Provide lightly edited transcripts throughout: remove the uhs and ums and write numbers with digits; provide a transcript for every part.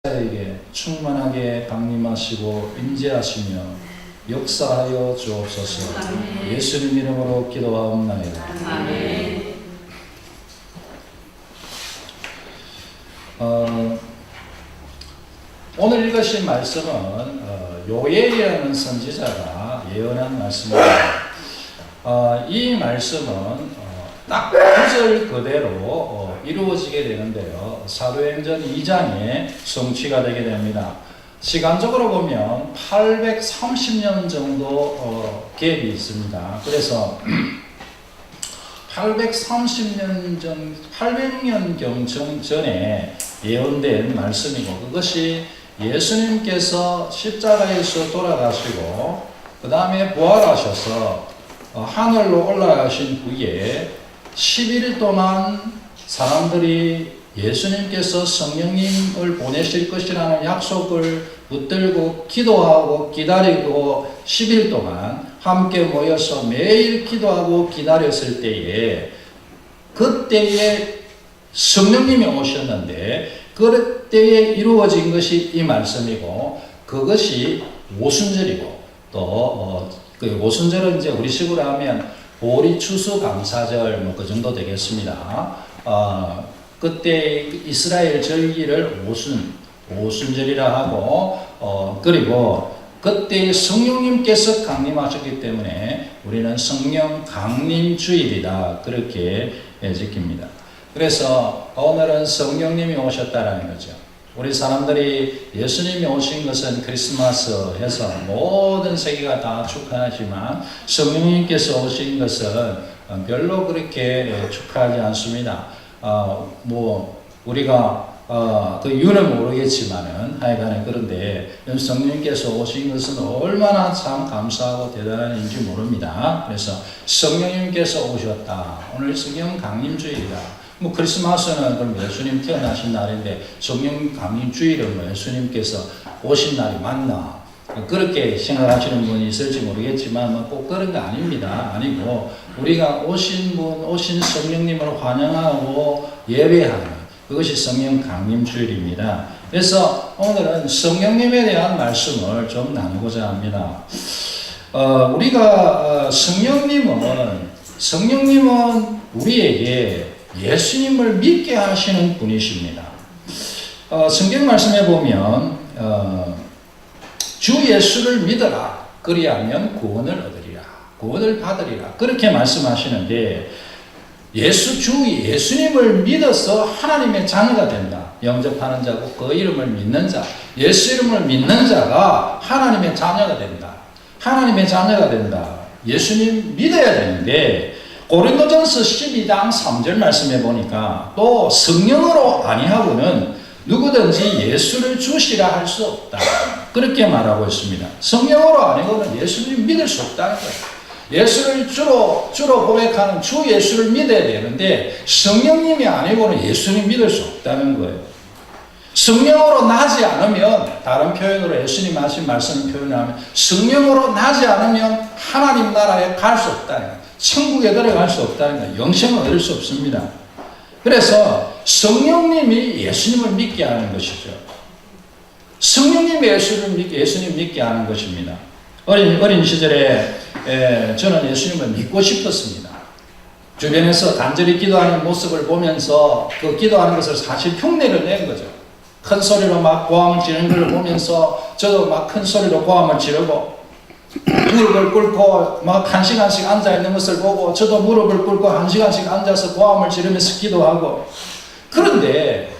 에게 충만하게 강림하시고 임재하시며 역사하여 주옵소서. 예수님 이름으로 기도하옵나이다. 아멘. 오늘 읽으신 말씀은 요엘이라는 선지자가 예언한 말씀입니다. 이 말씀은 딱 구절 그대로 이루어지게 되는데요. 사도행전 2장에 성취가 되게 됩니다. 시간적으로 보면 830년 정도 갭이 있습니다. 그래서 830년 전, 800년경 전에 예언된 말씀이고, 그것이 예수님께서 십자가에서 돌아가시고 그 다음에 부활하셔서 하늘로 올라가신 후에 11일 동안 사람들이 예수님께서 성령님을 보내실 것이라는 약속을 붙들고 기도하고 기다리고 10일 동안 함께 모여서 매일 기도하고 기다렸을 때에, 그때에 성령님이 오셨는데 그때에 이루어진 것이 이 말씀이고, 그것이 오순절이고, 또 그 오순절은 이제 우리식으로 하면 보리 추수 감사절 뭐 그 정도 되겠습니다. 그때 이스라엘 절기를 오순절이라 하고, 그리고 그때 성령님께서 강림하셨기 때문에 우리는 성령 강림주일이다, 그렇게 지킵니다. 그래서 오늘은 성령님이 오셨다라는 거죠. 우리 사람들이 예수님이 오신 것은 크리스마스 해서 모든 세계가 다 축하하지만 성령님께서 오신 것은 별로 그렇게 축하하지 않습니다. 우리가 그 이유는 모르겠지만은 하여간에 그런데 성령님께서 오신 것은 얼마나 참 감사하고 대단한 일인지 모릅니다. 그래서 성령님께서 오셨다. 오늘 성령 강림주일이다. 크리스마스는 그럼 예수님 태어나신 날인데 성령 강림주일은 예수님께서 오신 날이 맞나? 그렇게 생각하시는 분이 있을지 모르겠지만 꼭 그런 거 아닙니다. 아니고 우리가 오신 분, 오신 성령님을 환영하고 예배하는, 그것이 성령 강림주일입니다. 그래서 오늘은 성령님에 대한 말씀을 좀 나누고자 합니다. 우리가 성령님은 우리에게 예수님을 믿게 하시는 분이십니다. 성경 말씀에 보면 주 예수를 믿어라, 그리하면 구원을 얻으리라, 구원을 받으리라, 그렇게 말씀하시는데, 주 예수님을 믿어서 하나님의 자녀가 된다. 영접하는 자고 그 이름을 믿는 자, 예수 이름을 믿는 자가 하나님의 자녀가 된다. 하나님의 자녀가 된다. 예수님 믿어야 되는데, 고린도전서 12장 3절 말씀해 보니까 또 성령으로 아니하고는 누구든지 예수를 주시라 할 수 없다, 그렇게 말하고 있습니다. 성령으로 아니고는 예수님 믿을 수 없다는 거예요. 예수를 주로 고백하는 주 예수를 믿어야 되는데 성령님이 아니고는 예수님 믿을 수 없다는 거예요. 성령으로 나지 않으면, 다른 표현으로 예수님 하신 말씀을 표현하면 성령으로 나지 않으면 하나님 나라에 갈 수 없다는 거예요. 천국에 들어갈 수 없다는 거예요. 영생을 얻을 수 없습니다. 그래서 성령님이 예수님을 믿게 하는 것이죠. 성령님이 예수님 믿게 하는 것입니다. 어린 시절에 저는 예수님을 믿고 싶었습니다. 주변에서 간절히 기도하는 모습을 보면서 그 기도하는 것을 사실 흉내를 낸 거죠. 큰 소리로 막 고함을 지르는 걸 보면서 저도 막 큰 소리로 고함을 지르고, 무릎을 꿇고 막 1시간씩 앉아있는 것을 보고 저도 무릎을 꿇고 1시간씩 앉아서 고함을 지르면서 기도하고, 그런데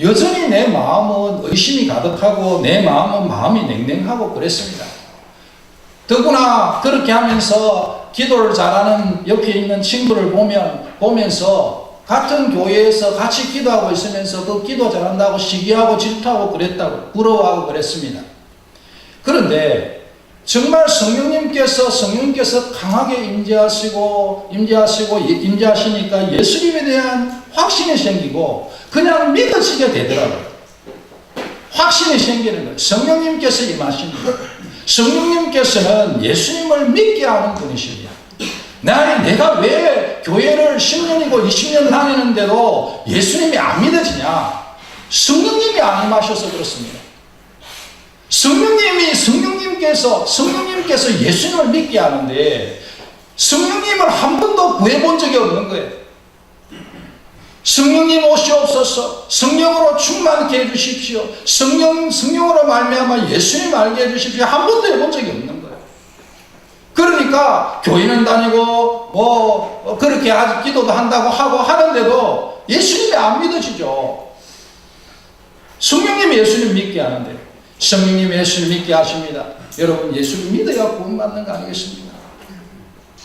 여전히 내 마음은 의심이 가득하고 내 마음은 마음이 냉랭하고 그랬습니다. 더구나 그렇게 하면서 기도를 잘하는 옆에 있는 친구를 보면서 같은 교회에서 같이 기도하고 있으면서 그 기도 잘한다고 시기하고 질투하고 그랬다고 부러워하고 그랬습니다. 그런데 정말 성령님께서 강하게 임재하시니까 예수님에 대한 확신이 생기고 그냥 믿어지게 되더라고요. 확신이 생기는 거예요. 성령님께서 임하십니다. 성령님께서는 예수님을 믿게 하는 분이십니다. 내가 왜 교회를 10년이고 20년 다니는데도 예수님이 안 믿어지냐? 성령님이 안 임하셔서 그렇습니다. 성령님께서 예수님을 믿게 하는데 성령님을 한 번도 구해본 적이 없는 거예요. 성령님 오시옵소서, 성령으로 충만케 해주십시오, 성령으로 말미암아 예수님 알게 해주십시오, 한 번도 해본 적이 없는 거예요. 그러니까 교회는 다니고 그렇게 아직 기도도 한다고 하고 하는데도 예수님이 안 믿어지죠. 성령님이 예수님 믿게 하는데, 성령님이 예수님 믿게 하십니다. 여러분, 예수를 믿어야 구원받는 거 아니겠습니까?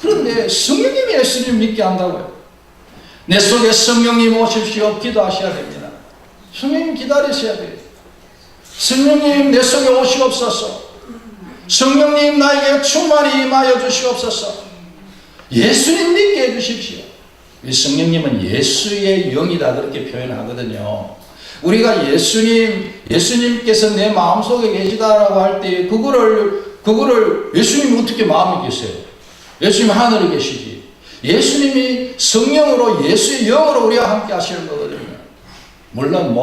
그런데 성령님이 예수님 믿게 한다고요. 내 속에 성령님 오십시오 기도하셔야 됩니다. 성령님 기다리셔야 돼요. 성령님 내 속에 오시옵소서, 성령님 나에게 충만히 임하여 주시옵소서, 예수님 믿게 해주십시오. 이 성령님은 예수의 영이다 그렇게 표현하거든요. 우리가 예수님께서 내 마음속에 계시다라고 할 때 그거를 예수님이 어떻게 마음에 계세요? 예수님 하늘에 계시지. 예수님이 성령으로 예수의 영으로 우리와 함께 하시는 거거든요. 물론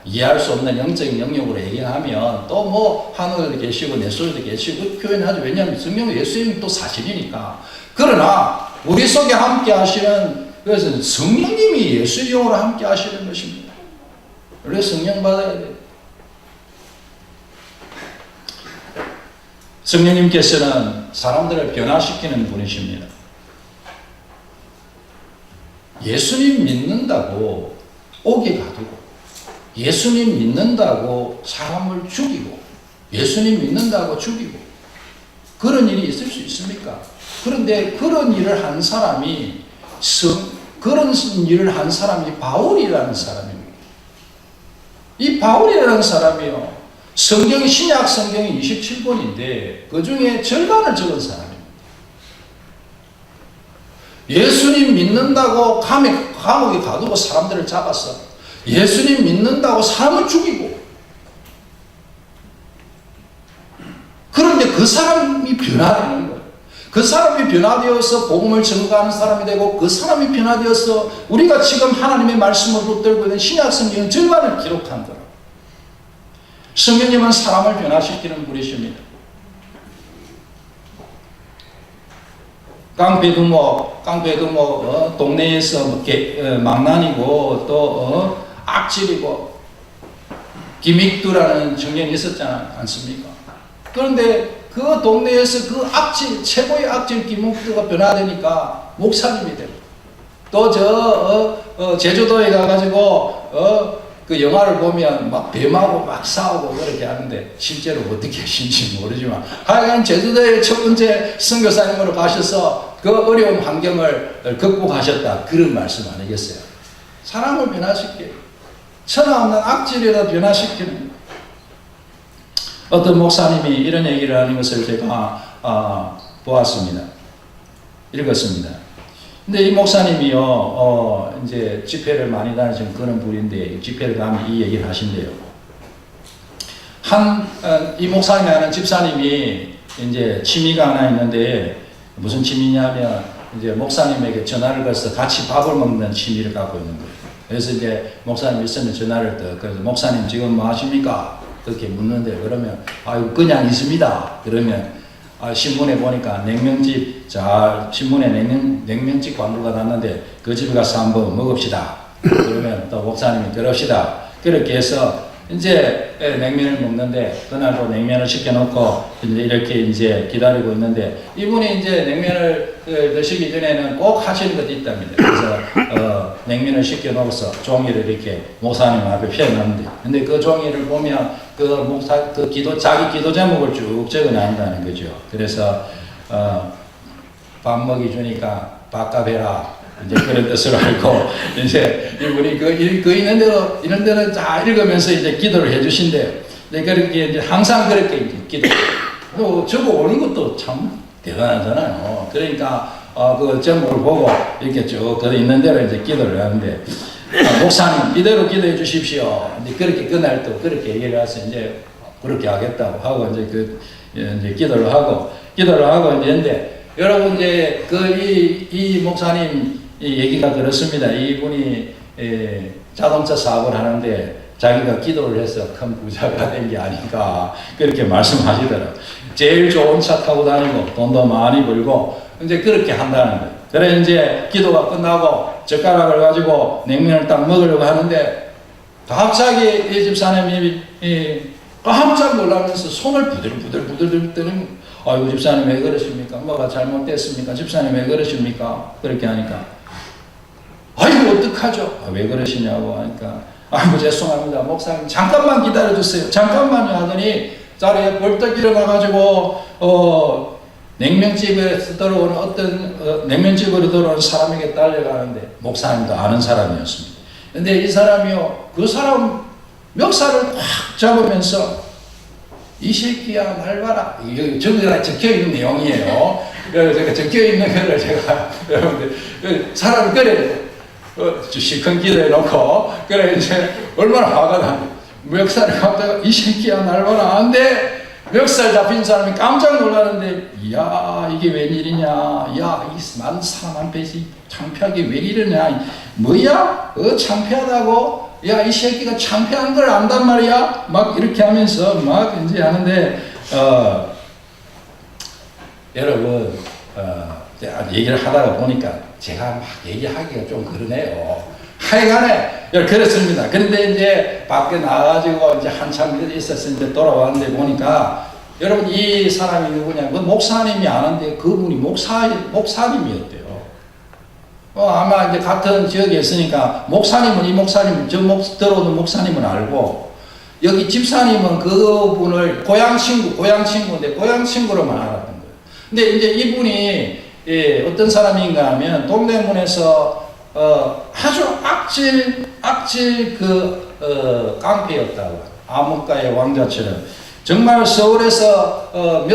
이해할 수 없는 영적인 영역으로 얘기하면 또 하늘에 계시고 내 속에도 계시고 표현하죠. 왜냐하면 성령은 예수님이 또 사실이니까. 그러나 우리 속에 함께 하시는 그것은 성령님이 예수의 영으로 함께 하시는 것입니다. 우리가 성령 받아야 돼요. 성령님께서는 사람들을 변화시키는 분이십니다. 예수님 믿는다고 옥에 가두고, 예수님 믿는다고 사람을 죽이고, 예수님 믿는다고 죽이고, 그런 일이 있을 수 있습니까? 그런데 그런 일을 한 사람이 바울이라는 사람입니다. 이 바울이라는 사람이요, 신약 성경이 27권인데 그 중에 절반을 적은 사람입니다. 예수님 믿는다고 감옥에 가두고 사람들을 잡았어. 예수님 믿는다고 사람을 죽이고. 그런데 그 사람이 변화되는 거예요. 그 사람이 변화되어서 복음을 전가하는 사람이 되고, 그 사람이 변화되어서 우리가 지금 하나님의 말씀을 붙들고 있는 신약 성경 절반을 기록한 거예요. 성령님은 사람을 변화시키는 분이십니다. 깡패두목 동네에서 망난이고 또 악질이고 기믹두라는 청년이 있었지 않습니까? 그런데 그 동네에서 그 최고의 악질 기믹두가 변화되니까 목사님이 되고, 또 제주도에 가가지고 그 영화를 보면 막 뱀하고 막 싸우고 그렇게 하는데 실제로 어떻게 하신지 모르지만 하여간 제주도에 첫 번째 선교사님으로 가셔서 그 어려운 환경을 극복하셨다, 그런 말씀 아니겠어요? 사람을 변화시켜요. 천하없는 악질에다 변화시키는. 어떤 목사님이 이런 얘기를 하는 것을 제가 보았습니다. 읽었습니다. 근데 이 목사님이요, 이제 집회를 많이 다니시는 그런 분인데, 집회를 가면 이 얘기를 하신대요. 이 목사님이 하는 집사님이 이제 취미가 하나 있는데, 무슨 취미냐면, 이제 목사님에게 전화를 걸어서 같이 밥을 먹는 취미를 갖고 있는 거예요. 그래서 이제 목사님 있으면 전화를 그래서 목사님 지금 뭐 하십니까? 그렇게 묻는데, 그러면, 그냥 있습니다. 그러면, 신문에 보니까 냉면집, 신문에 냉면집 광고가 났는데 그 집에 가서 한번 먹읍시다. 그러면 또 목사님이 그럽시다. 그렇게 해서 이제 냉면을 먹는데, 그날도 냉면을 시켜놓고 이제 이렇게 이제 기다리고 있는데, 이분이 이제 냉면을 드시기 전에는 꼭 하시는 것이 있답니다. 그래서 냉면을 시켜놓고서 종이를 이렇게 목사님 앞에 펴놨는데, 근데 그 종이를 보면 자기 기도 제목을 쭉 적어낸다는 거죠. 그래서 밥 먹이 주니까 밥값 해라, 이제 그런 뜻으로 알고, 이제 이분이 이런 데는 다 읽으면서 이제 기도를 해주신대요. 그렇게 이제 항상 그렇게 이제 기도. 또 적어 오는 것도 참 대단하잖아요. 그러니까 그 제목을 보고 이렇게 쭉 있는 대로 이제 기도를 하는데, 목사님 이대로 기도해 주십시오. 이제 그렇게 그날 또 그렇게 얘기를 해서 이제 그렇게 하겠다고 하고 이제 이제 기도를 하고 이제 여러분 이제 이 목사님 이 얘기가 그렇습니다. 이분이 자동차 사업을 하는데 자기가 기도를 해서 큰 부자가 된 게 아닌가 그렇게 말씀하시더라고요. 제일 좋은 차 타고 다니고 돈도 많이 벌고 이제 그렇게 한다는 거예요. 그래 이제 기도가 끝나고 젓가락을 가지고 냉면을 딱 먹으려고 하는데 갑자기 이 집사님이 깜짝 놀라면서 손을 부들부들 뜨는, 아이고 집사님 왜 그러십니까? 뭐가 잘못됐습니까? 집사님 왜 그러십니까? 그렇게 하니까 아이고 어떡하죠? 왜 그러시냐고 하니까 아이고 죄송합니다 목사님 잠깐만 기다려주세요 잠깐만요 하더니 자리에 벌떡 일어나가지고 냉면집에 들어오는 냉면집으로 들어오는 사람에게 딸려가는데 목사님도 아는 사람이었습니다. 근데 이 사람이요 그 사람 멱살을 꽉 잡으면서 이 새끼야 날 봐라. 여기 적혀있는 내용이에요. 제가 적혀있는 거를 제가 여러분들 사람을 그래 시큰 기도해놓고 그래 이제 얼마나 화가 나. 멱살을 갖다가 이 새끼야 날 봐라. 안 돼. 멱살 잡힌 사람이 깜짝 놀라는데 이야 이게 웬일이냐. 야 이 많은 사람 앞에 창피하게 왜 이러냐. 뭐야? 창피하다고? 야, 이 새끼가 창피한 걸 안단 말이야? 막 이렇게 하면서 막 이제 하는데, 여러분, 얘기를 하다가 보니까 제가 막 얘기하기가 좀 그러네요. 하여간에, 그렇습니다. 그런데 이제 밖에 나가가지고 이제 한참 있었어. 이제 돌아왔는데 보니까, 여러분, 이 사람이 누구냐? 그 목사님이 아는데 그분이 목사님이었대요. 아마 이제 같은 지역에 있으니까 목사님은 이 목사님 들어오는 목사님은 알고 여기 집사님은 그분을 고향 친구인데 고향 친구로만 알았던 거예요. 근데 이제 이분이 어떤 사람인가 하면 동대문에서 아주 악질 깡패였다고. 암흑가의 왕자처럼 정말 서울에서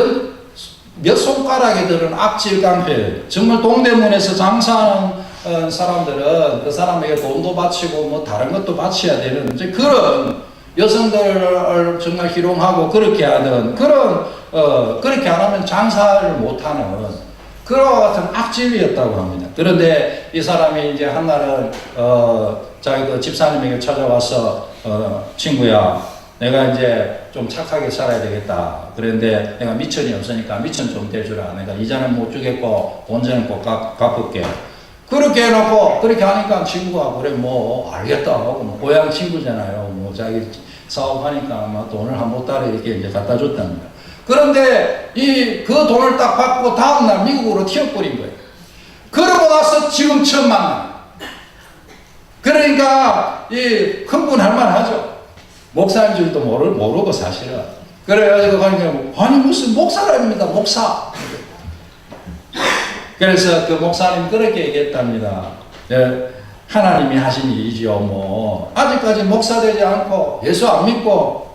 몇 손가락에 들은 악질 깡패. 정말 동대문에서 장사하는 사람들은 그 사람에게 돈도 바치고 뭐 다른 것도 바쳐야 되는 이제 그런 여성들을 정말 희롱하고 그렇게 하는 그런 그렇게 안 하면 장사를 못하는 그런 같은 악질이었다고 합니다. 그런데 이 사람이 이제 한날은 자기 그 집사님에게 찾아와서 친구야. 내가 이제 좀 착하게 살아야 되겠다. 그런데 내가 미천이 없으니까 미천 좀 대주라. 내가 이자는 못 주겠고 본전은 꼭 갚을게. 그렇게 해놓고 그렇게 하니까 친구가 그래 뭐 알겠다 하고 뭐 고향 친구잖아요. 뭐 자기 사업하니까 아마 돈을 한 보따리 이렇게 이제 갖다 줬답니다. 그런데 그 돈을 딱 받고 다음날 미국으로 튀어버린 거예요. 그러고 나서 지금 처음 만나. 그러니까 흥분할 만하죠. 목사인 줄도 모르고 사실은. 그래가지고 가니까 아니 무슨 목사랍니다 목사. 그래서 그 목사님 그렇게 얘기했답니다. 하나님이 하신 일이죠. 뭐 아직까지 목사 되지 않고 예수 안 믿고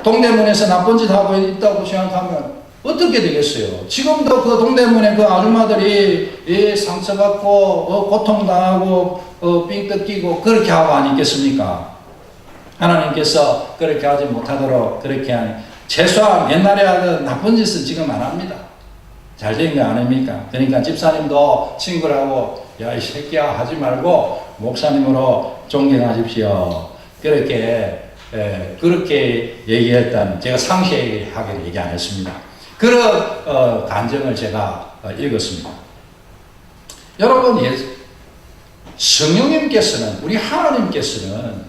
동대문에서 나쁜 짓 하고 있다고 생각하면 어떻게 되겠어요? 지금도 그 동대문에 그 아줌마들이 상처받고 고통당하고 삥 뜯기고 그렇게 하고 안 있겠습니까? 하나님께서 그렇게 하지 못하도록 그렇게 하니 최소한 옛날에 하던 나쁜 짓은 지금 안 합니다. 잘 된 거 아닙니까? 그러니까 집사님도 친구라고 야 이 새끼야 하지 말고 목사님으로 존경하십시오. 그렇게 얘기했다는 제가 상세하게 얘기 안 했습니다. 그런 간증을 제가 읽었습니다. 여러분 성령님께서는 우리 하나님께서는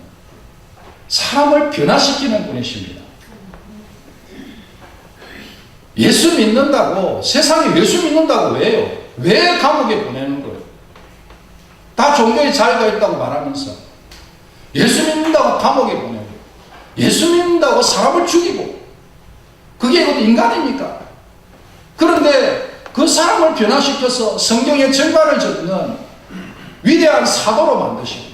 사람을 변화시키는 분이십니다. 예수 믿는다고 세상에 예수 믿는다고 왜요? 왜 감옥에 보내는 거예요? 다 종교에 자유가 있다고 말하면서 예수 믿는다고 감옥에 보내고 예수 믿는다고 사람을 죽이고 그게 인간입니까? 그런데 그 사람을 변화시켜서 성경의 절반을 적는 위대한 사도로 만드시고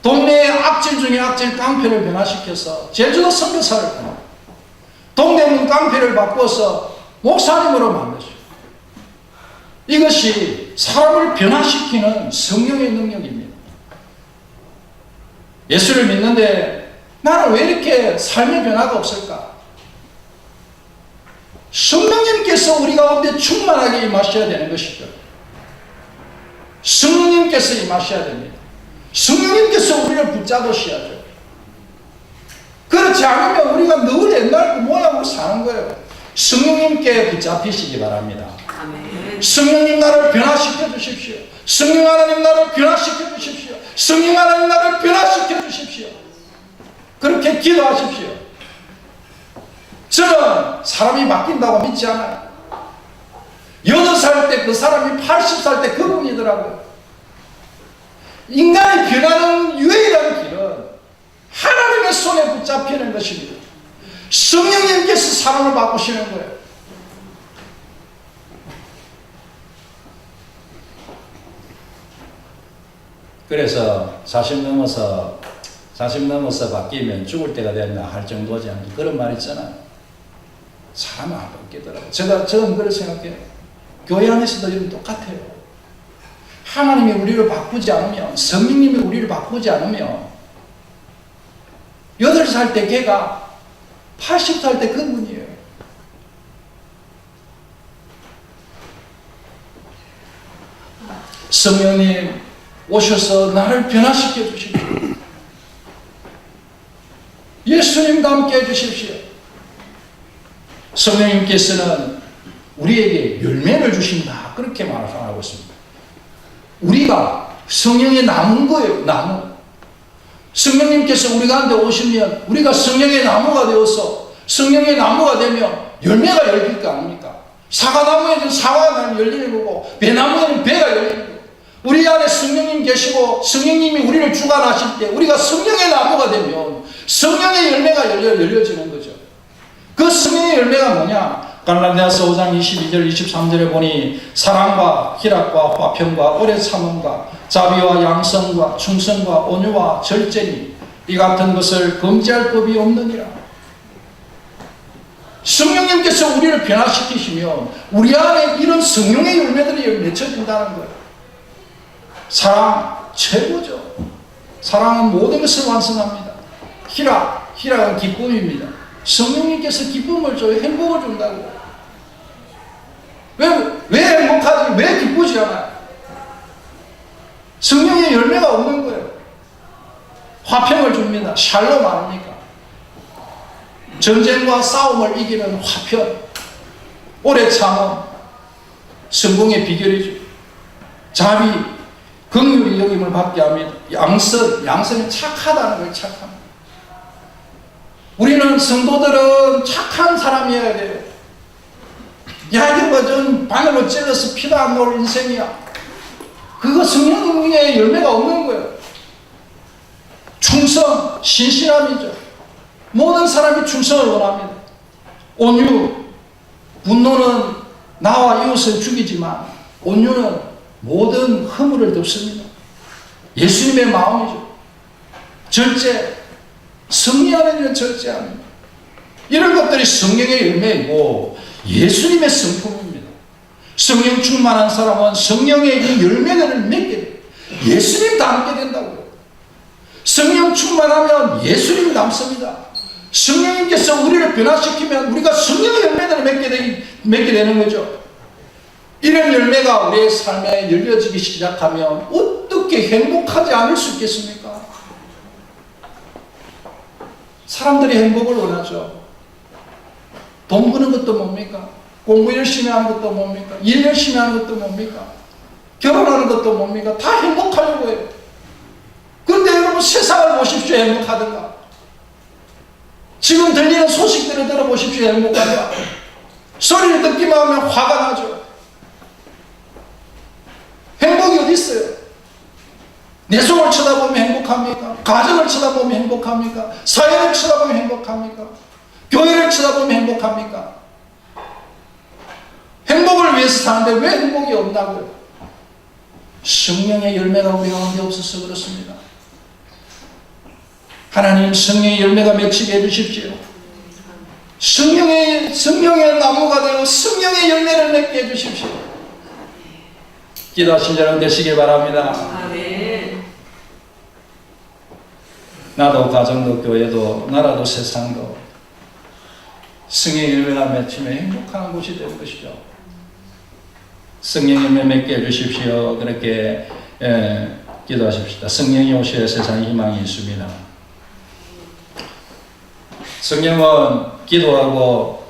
동네의 악질 중에 악질 깡패를 변화시켜서 제주도 선교사를 변화시키고 동대문 깡패를 바꿔서 목사님으로 만드시고 이것이 사람을 변화시키는 성령의 능력입니다. 예수를 믿는데 나는 왜 이렇게 삶의 변화가 없을까? 성령님께서 우리 가운데 충만하게 임하셔야 되는 것이죠. 성령님께서 임하셔야 됩니다. 성령님께서 우리를 붙잡으셔야죠. 그렇지 않으면 우리가 늘 옛날 그 모양으로 사는 거예요. 성령님께 붙잡히시기 바랍니다. 아멘. 성령님 나를 변화시켜 주십시오. 성령 하나님 나를 변화시켜 주십시오. 성령 하나님 나를 변화시켜 주십시오. 그렇게 기도하십시오. 저는 사람이 바뀐다고 믿지 않아요. 8살 때 그 사람이 80살 때 그분이더라고요. 인간이 변하는 유일한 길은 하나님의 손에 붙잡히는 것입니다. 성령님께서 사람을 바꾸시는 거예요. 그래서 40 넘어서 바뀌면 죽을 때가 됐나 할 정도지 않게 그런 말 있잖아요. 사람은 안 바뀌더라고요. 저는 그렇게 생각해요. 교회 안에서도 이런 똑같아요. 하나님이 우리를 바꾸지 않으면, 성령님이 우리를 바꾸지 않으면 8살 때 걔가 80살 때 그분이에요. 성령님 오셔서 나를 변화시켜 주십시오. 예수님과 함께 해주십시오. 성령님께서는 우리에게 열매를 주신다. 그렇게 말하고 있습니다. 우리가 성령의 나무인 거예요. 나무. 성령님께서 우리 가운데 오시면 우리가 성령의 나무가 되어서 성령의 나무가 되면 열매가 열릴 거 아닙니까? 사과나무에는 사과가 열리는 거고 배나무에는 배가 열리는 거고 우리 안에 성령님 계시고 성령님이 우리를 주관하실 때 우리가 성령의 나무가 되면 성령의 열매가 열려지는 거죠. 그 성령의 열매가 뭐냐? 갈라디아서 5장 22절 23절에 보니 사랑과 희락과 화평과 오래 참음과 자비와 양성과 충성과 온유와 절제니 이 같은 것을 금지할 법이 없느니라. 성령님께서 우리를 변화시키시면 우리 안에 이런 성령의 열매들이 맺혀진다는 거예요. 사랑 최고죠. 사랑은 모든 것을 완성합니다. 희락은 기쁨입니다. 성령님께서 기쁨을 줘요. 행복을 준다고. 왜 행복하지? 왜 기쁘지 않아요? 성령의 열매가 없는 거예요. 화평을 줍니다. 샬롬 아닙니까? 전쟁과 싸움을 이기는 화평, 오래 참음, 성공의 비결이죠. 자비, 긍휼히 여김을 받게 합니다. 양선이 착하다는 거예요. 착함. 우리는 성도들은 착한 사람이어야 돼요. 야, 이거 전 바늘로 찔러서 피도 안 나올 인생이야. 그거 성령의 열매가 없는 거예요. 충성, 신실함이죠. 모든 사람이 충성을 원합니다. 온유, 분노는 나와 이웃을 죽이지만 온유는 모든 허물을 덮습니다. 예수님의 마음이죠. 절제, 성리 안에는 절제합니다. 이런 것들이 성령의 열매이고 예수님의 성품입니다. 성령 충만한 사람은 성령의 이 열매들을 맺게 돼요. 예수님 닮게 된다고요. 성령 충만하면 예수님 닮습니다. 성령님께서 우리를 변화시키면 우리가 성령의 열매들을 맺게 되는 거죠. 이런 열매가 우리의 삶에 열려지기 시작하면 어떻게 행복하지 않을 수 있겠습니까? 사람들이 행복을 원하죠. 돈 버는 것도 뭡니까? 공부 열심히 하는 것도 뭡니까? 일 열심히 하는 것도 뭡니까? 결혼하는 것도 뭡니까? 다 행복하려고 해요. 그런데 여러분 세상을 보십시오. 행복하든가. 지금 들리는 소식들을 들어보십시오. 행복하든가. 소리를 듣기만 하면 화가 나죠. 행복이 어디 있어요? 내 속을 쳐다보면 행복합니까? 가정을 쳐다보면 행복합니까? 사회를 쳐다보면 행복합니까? 교회를 쳐다보면 행복합니까? 행복을 위해서 사는데 왜 행복이 없다고요? 성령의 열매가 우리 가운데 없어서 그렇습니다. 하나님 성령의 열매가 맺히게 해주십시오. 성령의 나무가 되어 성령의 열매를 맺게 해주십시오. 기도하신 여러분 되시길 바랍니다. 아멘. 나도 가정도 교회도 나라도 세상도 성령의 열매가 맺히며 행복한 곳이 되는 것이죠. 성령의 열매 맺게 해주십시오. 그렇게 기도하십시다. 성령이 오셔야 세상에 희망이 있습니다. 성령은 기도하고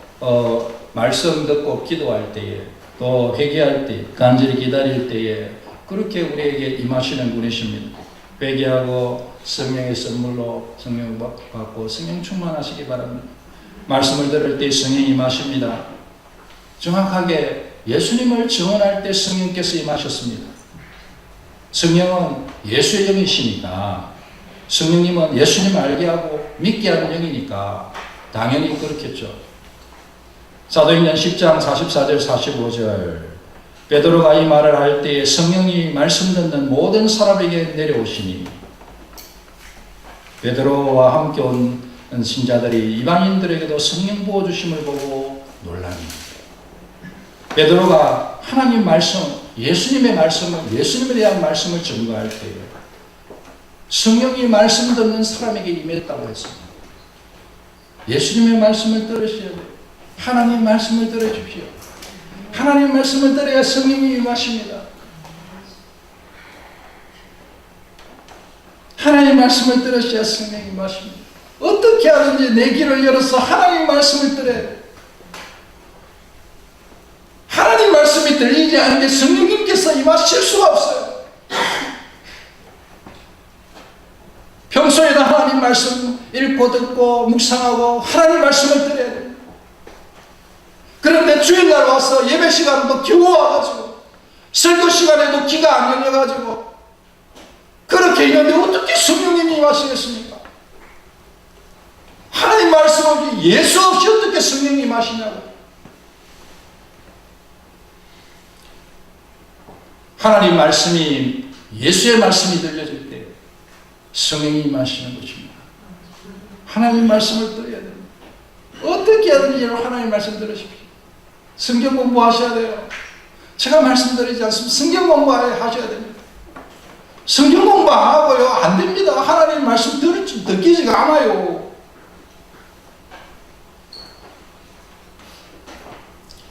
말씀 듣고 기도할 때에 또 회개할 때 간절히 기다릴 때에 그렇게 우리에게 임하시는 분이십니다. 회개하고 성령의 선물로 성령 받고 성령 충만하시기 바랍니다. 말씀을 들을 때 성령이 임하십니다. 정확하게 예수님을 증언할 때 성령께서 임하셨습니다. 성령은 예수의 영이시니까 성령님은 예수님을 알게 하고 믿게 하는 영이니까 당연히 그렇겠죠. 사도행전 10장 44절 45절 베드로가 이 말을 할 때에 성령이 말씀 듣는 모든 사람에게 내려오시니 베드로와 함께 온 신자들이 이방인들에게도 성령 부어주심을 보고 놀랍니다. 베드로가 하나님 말씀, 예수님의 말씀을, 예수님에 대한 말씀을 증거할 때에 성령이 말씀 듣는 사람에게 임했다고 했습니다. 예수님의 말씀을 들으셔야 돼요. 하나님 말씀을 들어주십시오. 하나님 말씀을 들어야 성령이 임하십니다. 하나님 말씀을 들으셔야 성령이 임하십니다. 어떻게 하든지 내 귀를 열어서 하나님 말씀을 들어야 돼요. 하나님 말씀이 들리지 않는데 성령님께서 임하실 수가 없어요. 평소에도 하나님 말씀 읽고 듣고 묵상하고 하나님 말씀을 들어야 돼요. 그런데 주일날 와서 예배 시간도 겨우 와가지고 설교 시간에도 귀가 안 열려가지고 그렇게 있는데 어떻게 성령님이 임하시겠습니까? 하나님 말씀 없이 예수 없이 어떻게 성령님이 임하시냐고. 하나님 말씀이 예수의 말씀이 들려질 때 성령이 임하시는 것입니다. 하나님 말씀을 들어야 됩니다. 어떻게 하든지 하나님 말씀 들으십시오. 성경 공부하셔야 돼요. 제가 말씀드리지 않습니다. 성경 공부하셔야 됩니다. 성경 공부 안 하고요 안 됩니다. 하나님 말씀 듣기지가 않아요.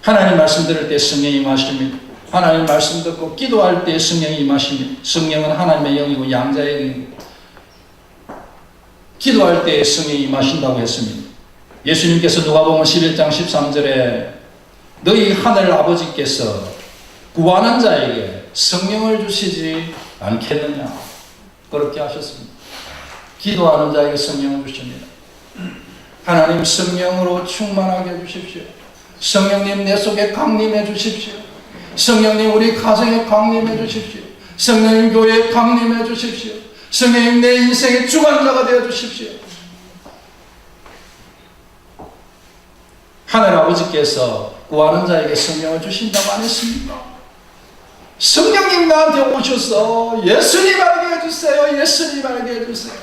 하나님 말씀 들을 때 성령이 임하십니다. 하나님 말씀 듣고 기도할 때 성령이 임하십니다. 성령은 하나님의 영이고 양자의 영이고 기도할 때 성령이 임하신다고 했습니다. 예수님께서 누가복음 11장 13절에 너희 하늘 아버지께서 구하는 자에게 성령을 주시지 않겠느냐 그렇게 하셨습니다. 기도하는 자에게 성령을 주십니다. 하나님 성령으로 충만하게 해주십시오. 성령님 내 속에 강림해 주십시오. 성령님 우리 가정에 강림해 주십시오. 성령님 교회에 강림해 주십시오. 성령님 내 인생의 주관자가 되어 주십시오. 하늘 아버지께서 구하는 자에게 성령을 주신다고 안 했습니까? 성령님 나한테 오셔서 예수님 알게 해주세요. 예수님 알게 해주세요.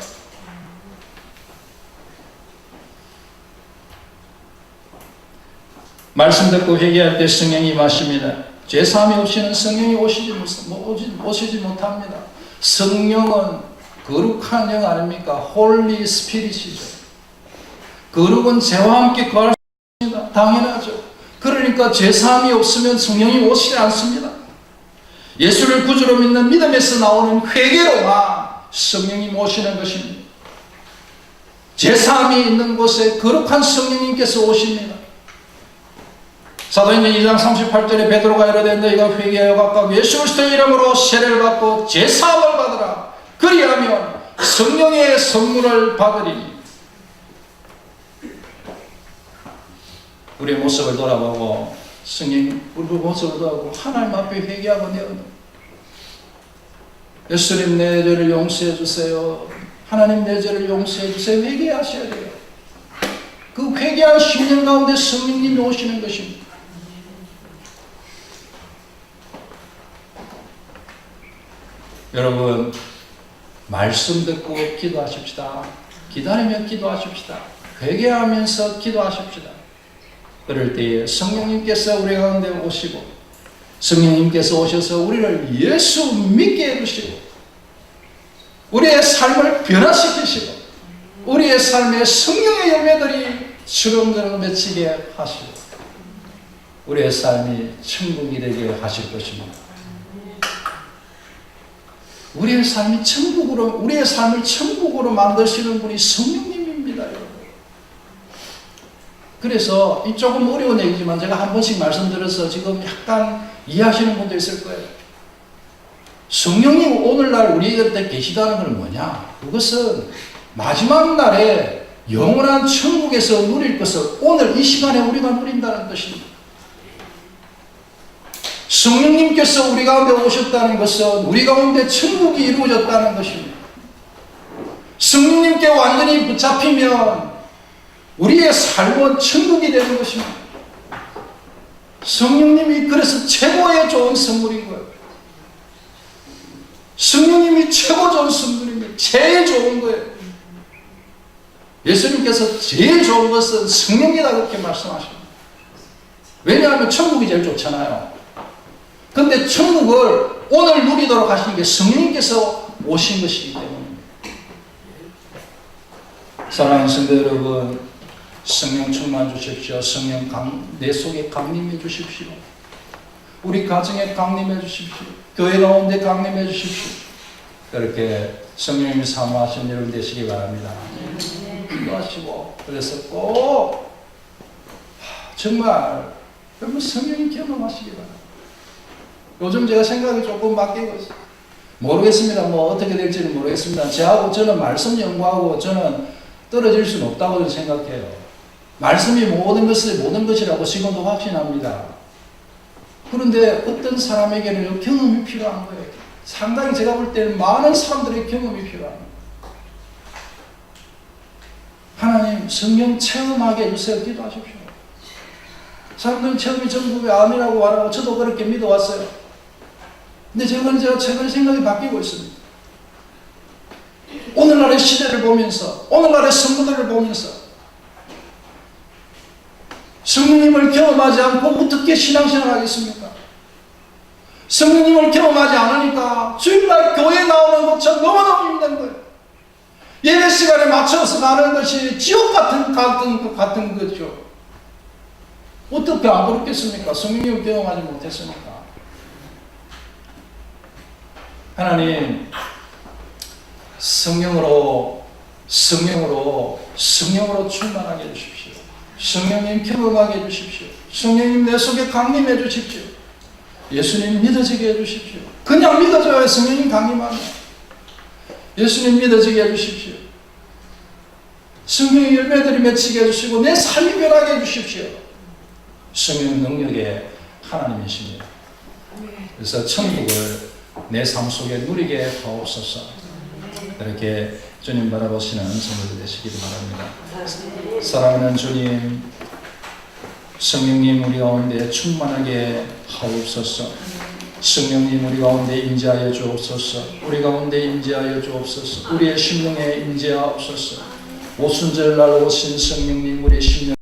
말씀 듣고 회개할 때 성령이 임하십니다. 죄사함이 없이는 성령이 오시지 못합니다. 성령은 거룩한 영 아닙니까? 홀리 스피릿이죠. 거룩은 죄와 함께 거할 수 있습니다. 당연하죠. 그러니까 죄사함이 없으면 성령이 오시지 않습니다. 예수를 구주로 믿는 믿음에서 나오는 회개로만 성령이 오시는 것입니다. 죄사함이 있는 곳에 거룩한 성령님께서 오십니다. 사도행전 2장 38절에 베드로가 이르되 너희가 회개하여 각각 예수 그리스도의 이름으로 세례를 받고 죄사함을 받으라. 그리하면 성령의 선물을 받으리니. 우리의 모습을 돌아보고 성령 우리 모습을 돌아보고 하나님 앞에 회개하고 내어놓고 예수님 내 죄를 용서해 주세요. 하나님 내 죄를 용서해 주세요. 회개하셔야 돼요. 그 회개한 심령 가운데 성령님이 오시는 것입니다. 여러분 말씀 듣고 기도하십시다. 기다리며 기도하십시다. 회개하면서 기도하십시다. 그럴 때에 성령님께서 우리 가운데 오시고 성령님께서 오셔서 우리를 예수 믿게 해주시고 우리의 삶을 변화시키시고 우리의 삶에 성령의 열매들이 주렁주렁 맺히게 하시고 우리의 삶이 천국이 되게 하실 것입니다. 우리의 삶을 천국으로 만드시는 분이 성령님입니다, 여러분. 그래서 이 조금 어려운 얘기지만 제가 한 번씩 말씀드려서 지금 약간 이해하시는 분도 있을 거예요. 성령님 오늘날 우리 곁에 계시다는 건 뭐냐? 그것은 마지막 날에 영원한 천국에서 누릴 것을 오늘 이 시간에 우리가 누린다는 뜻입니다. 성령님께서 우리 가운데 오셨다는 것은 우리 가운데 천국이 이루어졌다는 것입니다. 성령님께 완전히 붙잡히면 우리의 삶은 천국이 되는 것입니다. 성령님이 그래서 최고의 좋은 선물인 거예요. 성령님이 최고 좋은 선물입니다. 제일 좋은 거예요. 예수님께서 제일 좋은 것은 성령이다 그렇게 말씀하십니다. 왜냐하면 천국이 제일 좋잖아요. 근데 천국을 오늘 누리도록 하시는 게 성령님께서 오신 것이기 때문입니다. 사랑하는 성도 여러분, 성령 충만 주십시오. 성령 내 속에 강림해 주십시오. 우리 가정에 강림해 주십시오. 교회 가운데 강림해 주십시오. 그렇게 성령님이 사모하신 여러분 되시기 바랍니다. 기도하시고 그래서 꼭 정말 여러분 성령님 경험하시기 바랍니다. 요즘 제가 생각이 조금 바뀌고 있어요. 모르겠습니다. 뭐 어떻게 될지는 모르겠습니다. 저는 말씀 연구하고 저는 떨어질 수는 없다고 생각해요. 말씀이 모든 것이라고 지금도 확신합니다. 그런데 어떤 사람에게는 경험이 필요한 거예요. 상당히 제가 볼 때는 많은 사람들의 경험이 필요합니다. 하나님 성령 체험하게 해주세요. 기도하십시오. 사람들은 체험이 전부 왜 아니라고 말하고 저도 그렇게 믿어왔어요. 근데 제가 최근에 생각이 바뀌고 있습니다. 오늘날의 시대를 보면서 오늘날의 성도들을 보면서 성령님을 경험하지 않고 어떻게 신앙생활 하겠습니까? 성령님을 경험하지 않으니까 주일날 교회에 나오는 것처럼 너무너무 힘든 거예요. 예배 시간에 맞춰서 가는 것이 지옥 같은 거죠. 어떻게 안 그렇겠습니까? 성령님을 경험하지 못했으니까. 하나님, 성령으로 충만하게 해주십시오. 성령님 경험하게 해주십시오. 성령님 내 속에 강림해 주십시오. 예수님 믿어지게 해주십시오. 그냥 믿어줘야 성령님 강림하면 예수님 믿어지게 해주십시오. 성령의 열매들이 맺히게 해주시고 내 삶이 변하게 해주십시오. 성령 능력의 하나님이십니다. 그래서 천국을 내 삶 속에 누리게 하옵소서. 이렇게 주님 바라보시는 성도들 되시기를 바랍니다. 사랑하는 주님, 성령님 우리 가운데 충만하게 하옵소서. 성령님 우리 가운데 임재하여 주옵소서. 우리 가운데 임재하여 주옵소서. 우리의 심령에 임재하옵소서. 오순절날 오신 성령님 우리의 심령